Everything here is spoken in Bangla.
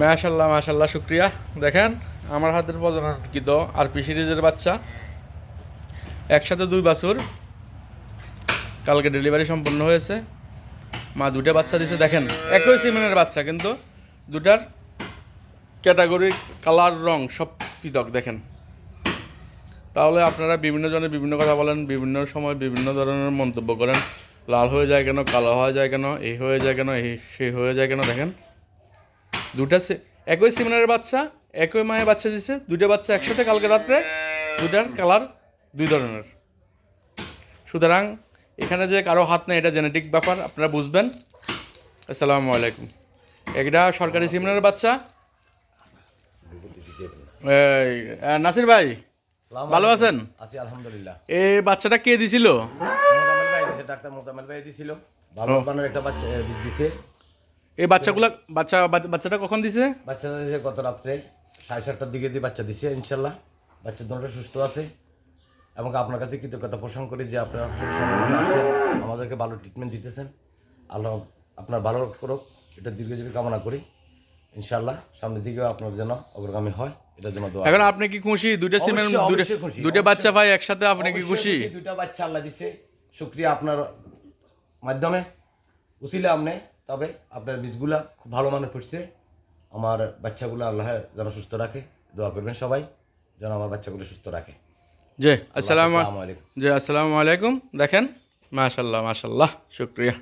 মাশাল্লাহ মাশাল্লাহ, শুক্রিয়া। দেখেন আমার হাতের প্রজননকৃত আরপি সিরিজের বাচ্চা, একসাথে 2 বাছুর, কালকে ডেলিভারি সম্পন্ন হয়েছে। মা 2টা বাচ্চা দিছে। দেখেন একই সিমেনের বাচ্চা, কিন্তু দুটার ক্যাটাগরি, কালার, রং সব পৃথক। দেখেন, তাহলে আপনারা বিভিন্ন জনে বিভিন্ন কথা বলেন, বিভিন্ন সময় বিভিন্ন ধরনের মন্তব্য করেন, লাল হয়ে যায় কেন, কালো হয়ে যায় কেন, এই হয়ে যায় কেন, এই সেই হয়ে যায় কেন। দেখেন দুটা একই সিমেনের বাচ্চা, একই মায়ের বাচ্চা দিছে, 2টা বাচ্চা একসাথে কালকে রাত্রে, 2টার কালার 2 ধরনের। সুতরাং এখানে যে কারো হাত নেই, এটা জেনেটিক ব্যাপার, আপনারা বুঝবেন। আসসালামু আলাইকুম। এটা সরকারি সিমেনের বাচ্চা। এই, নাসির ভাই ভালো আছেন? আছি আলহামদুলিল্লাহ। এই বাচ্চাটা কে দিছিল? মোজাম্মেল ভাই দিছে, ডাক্তার মোজাম্মেল ভাই দিছিল। ভালো বানানোর একটা বাচ্চা বীজ দিছে। এই বাচ্চাটা কখন দিছে? বাচ্চাটা দিছে গত রাত্রে 7:30টার দিকে দিয়ে বাচ্চা দিছে। ইনশাল্লাহ বাচ্চা দুটো সুস্থ আছে এবং আপনার কাছে কৃতজ্ঞতা পোষণ করি যে আপনারা সময় মতো আসেন, আমাদেরকে ভালো ট্রিটমেন্ট দিতেছেন। আল্লাহ আপনার ভালো করুক, এটা দীর্ঘজীবী কামনা করি। ইনশাল্লাহ সামনের দিকেও আপনার যেন অগ্রগামী হয়, এটার জন্য দোয়া। এখন আপনি কি খুশি? 2টা সিমের দুইটা বাচ্চা ভাই একসাথে, আপনি কি খুশি? 2টা বাচ্চা আল্লাহ দিছে, শুকরিয়া আপনার মাধ্যমে উসিলে আমনে। তবে আপনার বীজগুলা খুব ভালো মানের ফুটছে। আমার বাচ্চাগুলো আল্লাহ যেন সুস্থ রাখে, দোয়া করবেন সবাই যেন আমার বাচ্চাগুলো সুস্থ রাখে। জি, আসসালামু আলাইকুম। জি, আসসালামু আলাইকুম। দেখেন মাশাল্লাহ মাশাল্লাহ, শুক্রিয়া।